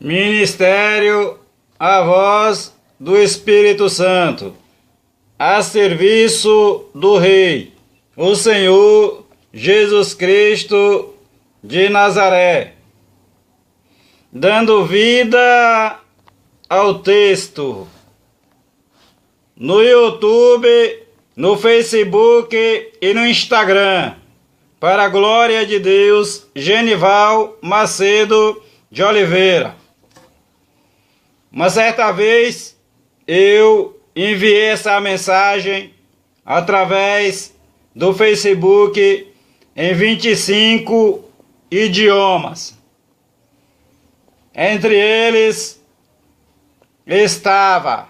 Ministério, a voz do Espírito Santo, a serviço do Rei, o Senhor Jesus Cristo de Nazaré, dando vida ao texto no YouTube, no Facebook e no Instagram, para a glória de Deus. Genival Macedo de Oliveira. Uma certa vez eu enviei essa mensagem através do Facebook em 25 idiomas. Entre eles estava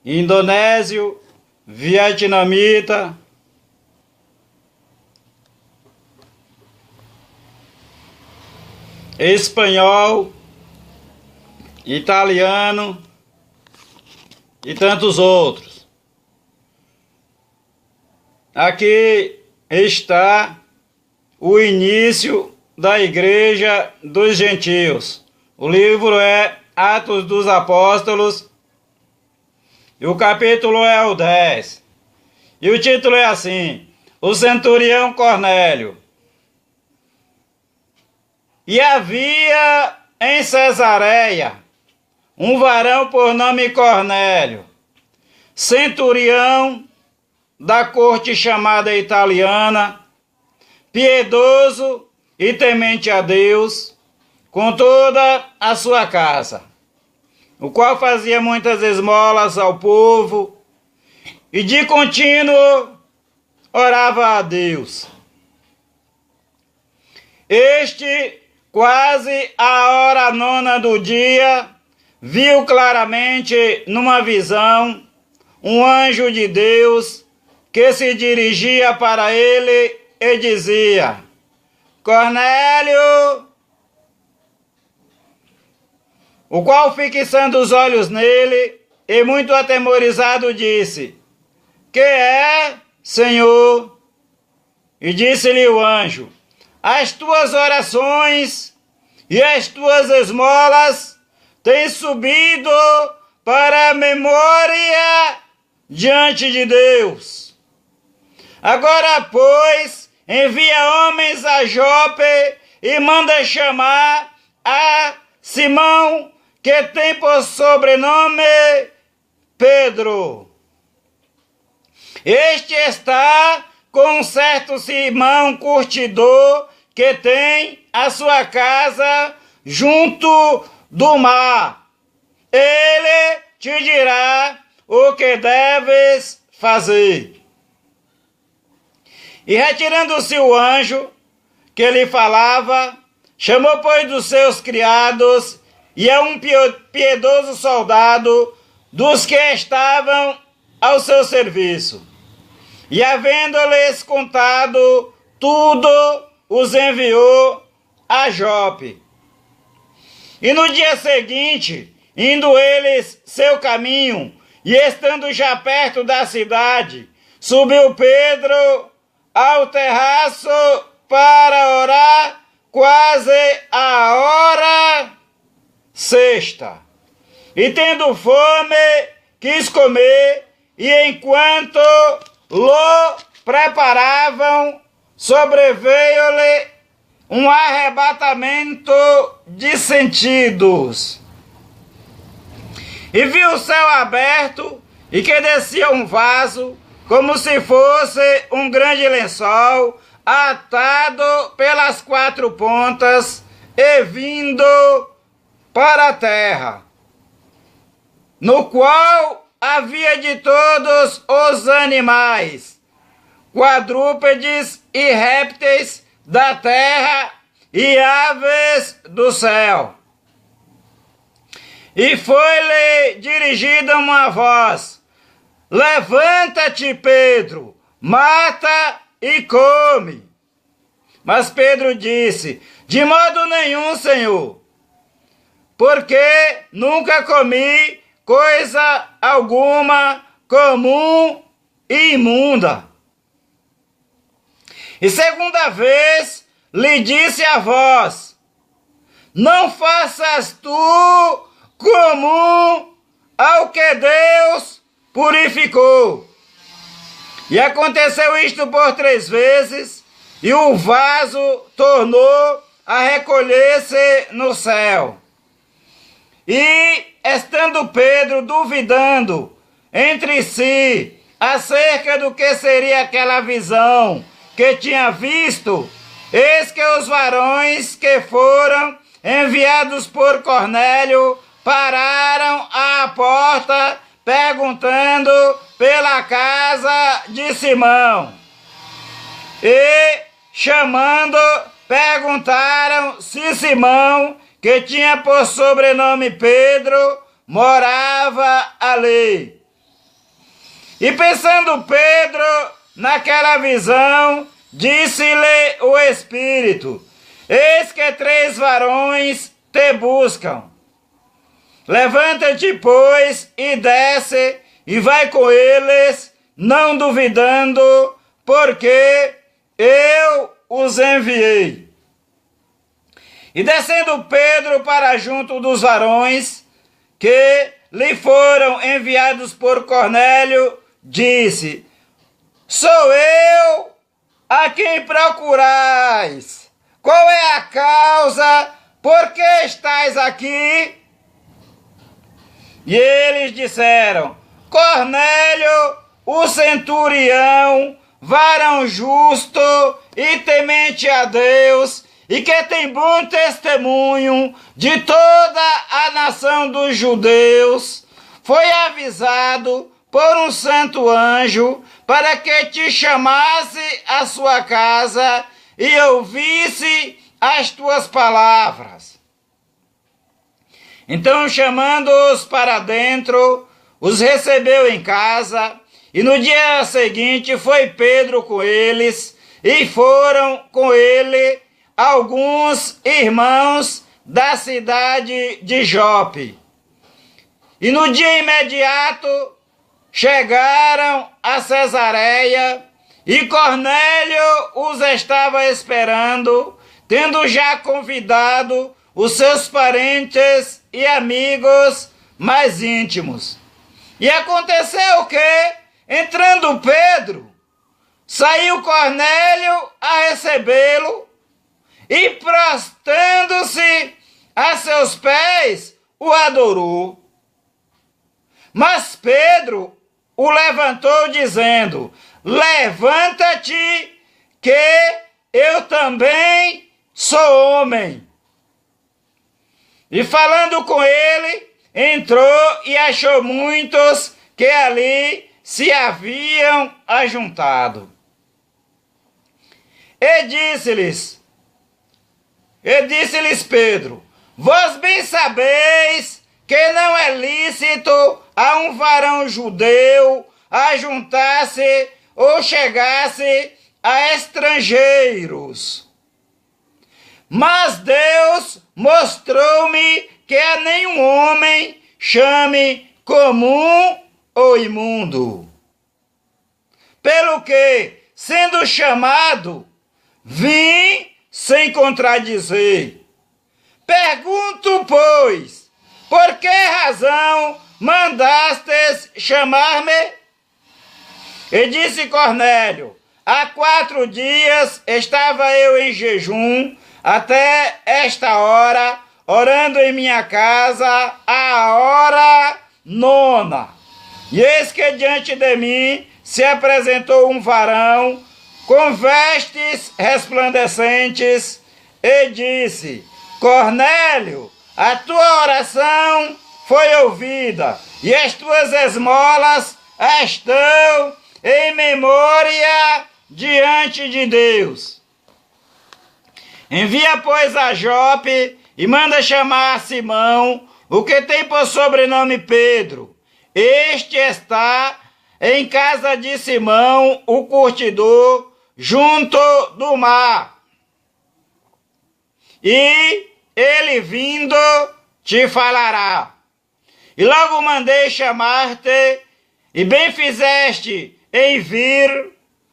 indonésio, vietnamita, espanhol, italiano e tantos outros. Aqui está o início da Igreja dos Gentios. O livro é Atos dos Apóstolos e o capítulo é o 10. E o título é assim: O centurião Cornélio. E havia em Cesareia um varão por nome Cornélio, centurião da corte chamada italiana, piedoso e temente a Deus, com toda a sua casa, o qual fazia muitas esmolas ao povo e de contínuo orava a Deus. Quase à hora 9 do dia, viu claramente numa visão um anjo de Deus que se dirigia para ele e dizia: Cornélio, o qual, fixando os olhos nele e muito atemorizado, disse: Que é, Senhor? E disse-lhe o anjo: As tuas orações e as tuas esmolas têm subido para a memória diante de Deus. Agora, pois, envia homens a Jope e manda chamar a Simão, que tem por sobrenome Pedro. Este está com um certo Simão curtidor, que tem a sua casa junto do mar. Ele te dirá o que deves fazer. E retirando-se o anjo que lhe falava, chamou, pois, dos seus criados e a um piedoso soldado dos que estavam ao seu serviço. E havendo-lhes contado tudo, os enviou a Jope. E no dia seguinte, indo eles seu caminho, e estando já perto da cidade, subiu Pedro ao terraço para orar, quase a hora sexta. E tendo fome, quis comer, e enquanto lo preparavam, sobreveio-lhe um arrebatamento de sentidos. E viu o céu aberto, e que descia um vaso, como se fosse um grande lençol, atado pelas 4 pontas, e vindo para a terra, no qual havia de todos os animais, quadrúpedes e répteis da terra e aves do céu. E foi-lhe dirigida uma voz: Levanta-te, Pedro, mata e come. Mas Pedro disse: De modo nenhum, Senhor, porque nunca comi coisa alguma comum e imunda. E segunda vez lhe disse a voz: não faças tu comum ao que Deus purificou. E aconteceu isto por 3 vezes, e o vaso tornou a recolher-se no céu. E, estando Pedro duvidando entre si acerca do que seria aquela visão que tinha visto, eis que os varões que foram enviados por Cornélio pararam à porta, perguntando pela casa de Simão. E, chamando, perguntaram se Simão, que tinha por sobrenome Pedro, morava ali. E pensando Pedro naquela visão, disse-lhe o Espírito: eis que 3 varões te buscam. Levanta-te, pois, e desce, e vai com eles, não duvidando, porque eu os enviei. E descendo Pedro para junto dos varões que lhe foram enviados por Cornélio, disse: sou eu a quem procurais. Qual é a causa por que estáis aqui? E eles disseram: Cornélio, o centurião, varão justo e temente a Deus, e que tem bom testemunho de toda a nação dos judeus, foi avisado por um santo anjo para que te chamasse à sua casa e ouvisse as tuas palavras. Então, chamando-os para dentro, os recebeu em casa, e no dia seguinte foi Pedro com eles, e foram com ele alguns irmãos da cidade de Jope. E no dia imediato chegaram a Cesareia, e Cornélio os estava esperando, tendo já convidado os seus parentes e amigos mais íntimos. E aconteceu que, entrando Pedro, saiu Cornélio a recebê-lo, e prostrando-se a seus pés, o adorou. Mas Pedro o levantou, dizendo: levanta-te, que eu também sou homem. E falando com ele, entrou e achou muitos que ali se haviam ajuntado. E disse-lhes Pedro: vós bem sabeis que não é lícito a um varão judeu ajuntar-se ou chegar-se a estrangeiros. Mas Deus mostrou-me que a nenhum homem chame comum ou imundo. Pelo que, sendo chamado, vim sem contradizer. Pergunto, pois, por que razão mandastes chamar-me? E disse Cornélio: há 4 dias estava eu em jejum, até esta hora, orando em minha casa, à hora 9. E eis que diante de mim se apresentou um varão com vestes resplandecentes, e disse: Cornélio, a tua oração foi ouvida, e as tuas esmolas estão em memória diante de Deus. Envia, pois, a Jope e manda chamar Simão, o que tem por sobrenome Pedro. Este está em casa de Simão, o curtidor, junto do mar. E ele vindo te falará. E logo mandei chamar-te, e bem fizeste em vir.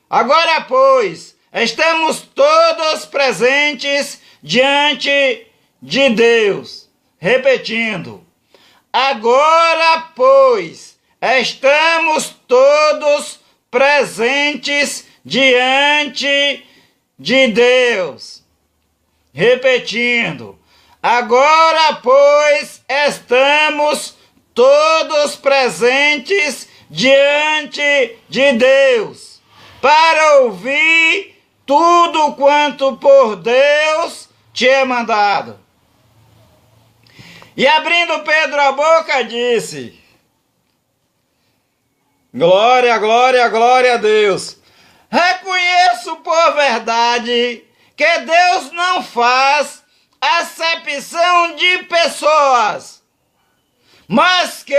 Agora, pois, estamos todos presentes diante de Deus. Repetindo, agora, pois, estamos todos presentes diante de Deus. Repetindo, agora, pois, estamos todos presentes diante de Deus, para ouvir tudo quanto por Deus te é mandado. E abrindo Pedro a boca, disse: glória, glória, glória a Deus. Reconheço por verdade que Deus não faz acepção de pessoas, mas que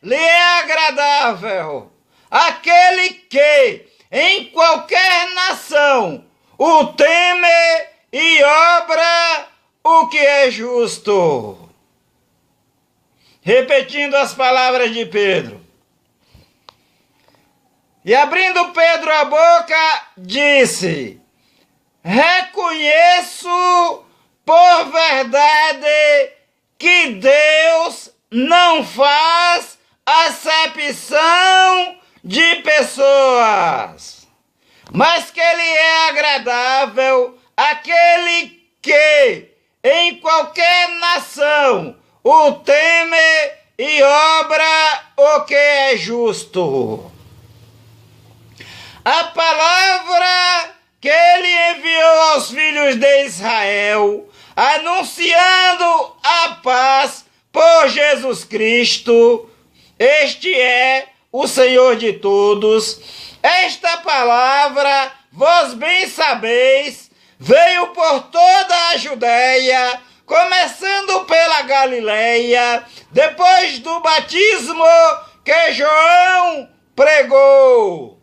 lhe é agradável aquele que em qualquer nação o teme e obra o que é justo. Repetindo as palavras de Pedro. E abrindo Pedro a boca, disse: reconheço por verdade que Deus não faz acepção de pessoas, mas que Ele é agradável àquele que em qualquer nação o teme e obra o que é justo. A palavra que Ele enviou aos filhos de Israel, anunciando a paz por Jesus Cristo, este é o Senhor de todos. Esta palavra, vós bem sabeis, veio por toda a Judéia, começando pela Galileia, depois do batismo que João pregou.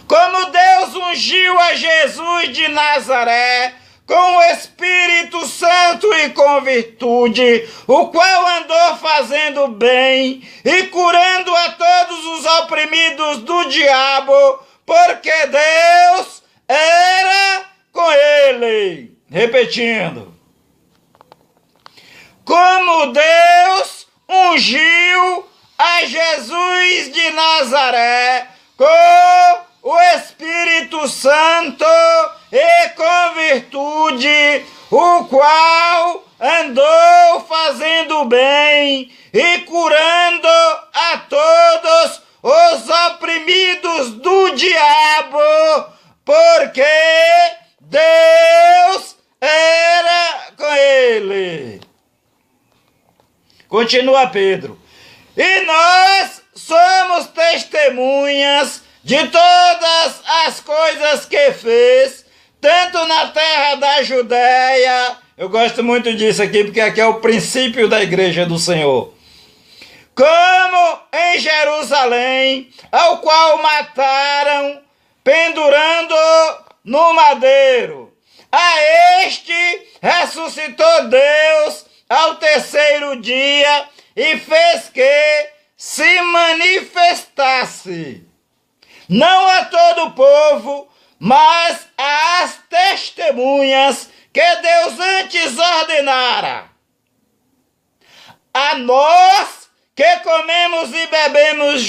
Como Deus ungiu a Jesus de Nazaré com o Espírito Santo e com virtude, o qual andou fazendo bem e curando a todos os oprimidos do diabo, porque Deus era com ele. Repetindo, como Deus ungiu a Jesus de Nazaré com o Espírito Santo e com virtude, o qual andou fazendo bem e curando a todos os oprimidos do diabo, porque Deus era com ele. Continua Pedro. E nós somos testemunhas de todas as coisas que fez, tanto na terra da Judéia, eu gosto muito disso aqui, porque aqui é o princípio da igreja do Senhor, como em Jerusalém, ao qual mataram, pendurando no madeiro. A este ressuscitou Deus ao terceiro dia e fez que se manifestasse, não a todo o povo, mas às testemunhas que Deus antes ordenara. A nós que comemos e bebemos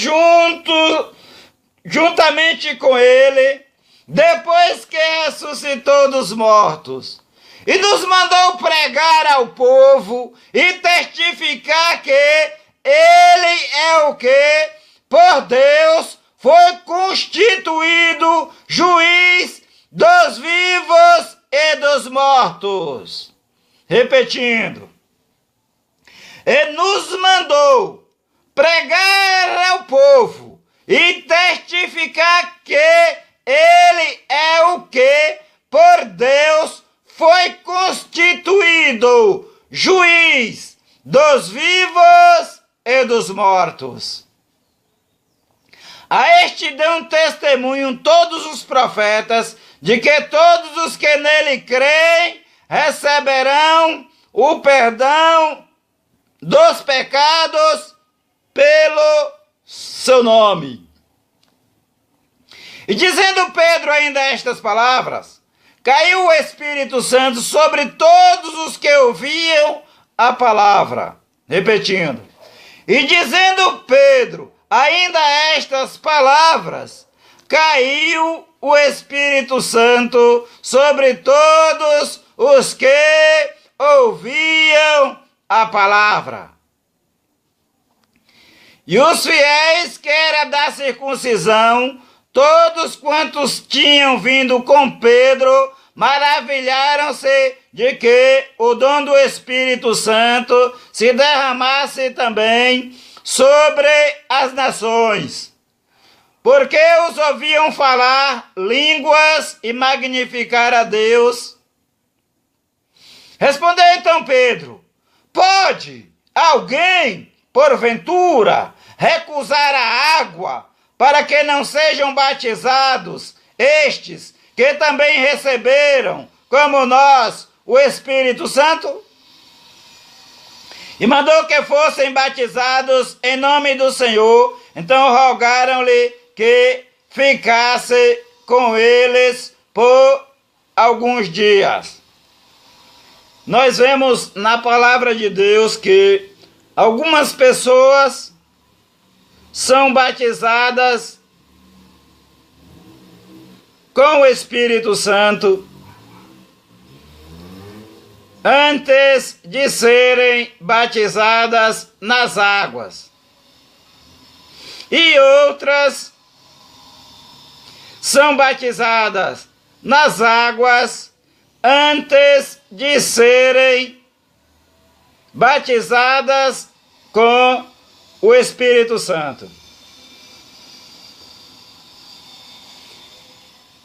juntamente com ele, depois que ressuscitou dos mortos, e nos mandou pregar ao povo e testificar que ele é o que, por Deus, foi constituído juiz dos vivos e dos mortos. Repetindo, e nos mandou pregar ao povo e testificar que ele é o que, por Deus, foi constituído juiz dos vivos e dos mortos. A este dão testemunho todos os profetas de que todos os que nele creem receberão o perdão dos pecados pelo seu nome. E dizendo Pedro ainda estas palavras, caiu o Espírito Santo sobre todos os que ouviam a palavra. Repetindo. E dizendo Pedro ainda estas palavras, caiu o Espírito Santo sobre todos os que ouviam a palavra. E os fiéis que eram da circuncisão, todos quantos tinham vindo com Pedro, maravilharam-se de que o dom do Espírito Santo se derramasse também sobre as nações, porque os ouviam falar línguas e magnificar a Deus. Respondeu então Pedro: pode alguém, porventura, recusar a água para que não sejam batizados estes que também receberam, como nós, o Espírito Santo? E mandou que fossem batizados em nome do Senhor. Então rogaram-lhe que ficasse com eles por alguns dias. Nós vemos na palavra de Deus que algumas pessoas são batizadas com o Espírito Santo antes de serem batizadas nas águas. E outras são batizadas nas águas antes de serem batizadas com o Espírito Santo.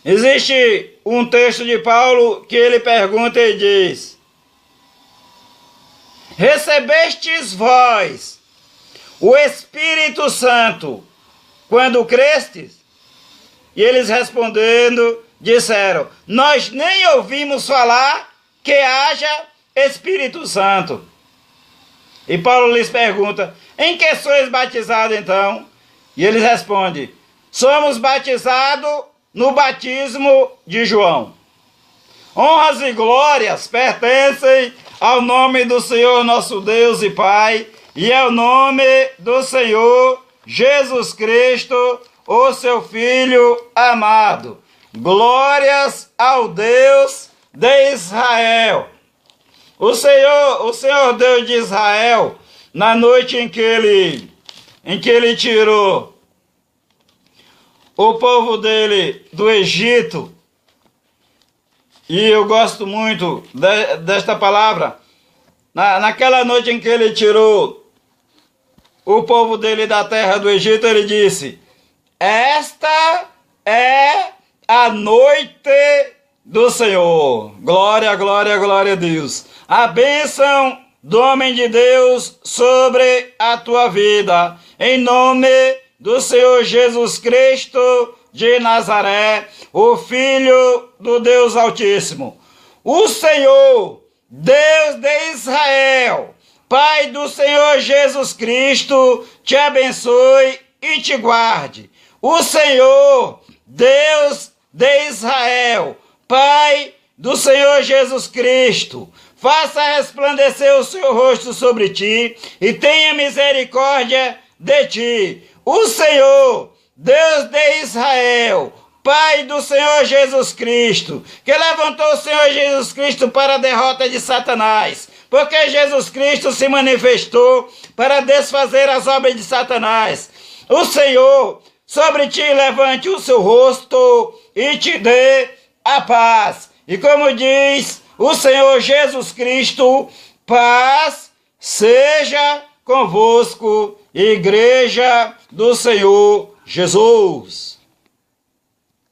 Existe um texto de Paulo que ele pergunta e diz: recebestes vós o Espírito Santo quando crestes? E eles respondendo, disseram: nós nem ouvimos falar que haja Espírito Santo. E Paulo lhes pergunta: em que sois batizados então? E eles respondem: somos batizados no batismo de João. Honras e glórias pertencem ao nome do Senhor nosso Deus e Pai, e ao nome do Senhor Jesus Cristo, o seu Filho amado. Glórias ao Deus de Israel. O Senhor Deus de Israel, na noite em que ele tirou o povo dele do Egito, e eu gosto muito desta palavra, naquela noite em que ele tirou o povo dele da terra do Egito, ele disse: esta é a noite do Senhor. Glória, glória, glória a Deus. A bênção do homem de Deus sobre a tua vida, em nome do Senhor Jesus Cristo de Nazaré, o Filho do Deus Altíssimo. O Senhor, Deus de Israel, Pai do Senhor Jesus Cristo, te abençoe e te guarde. O Senhor, Deus de Israel, Pai do Senhor Jesus Cristo, faça resplandecer o seu rosto sobre ti e tenha misericórdia de ti. O Senhor, Deus de Israel, Pai do Senhor Jesus Cristo, que levantou o Senhor Jesus Cristo para a derrota de Satanás, porque Jesus Cristo se manifestou para desfazer as obras de Satanás. O Senhor sobre ti levante o seu rosto e te dê a paz. E como diz o Senhor Jesus Cristo, paz seja convosco, Igreja do Senhor Jesus.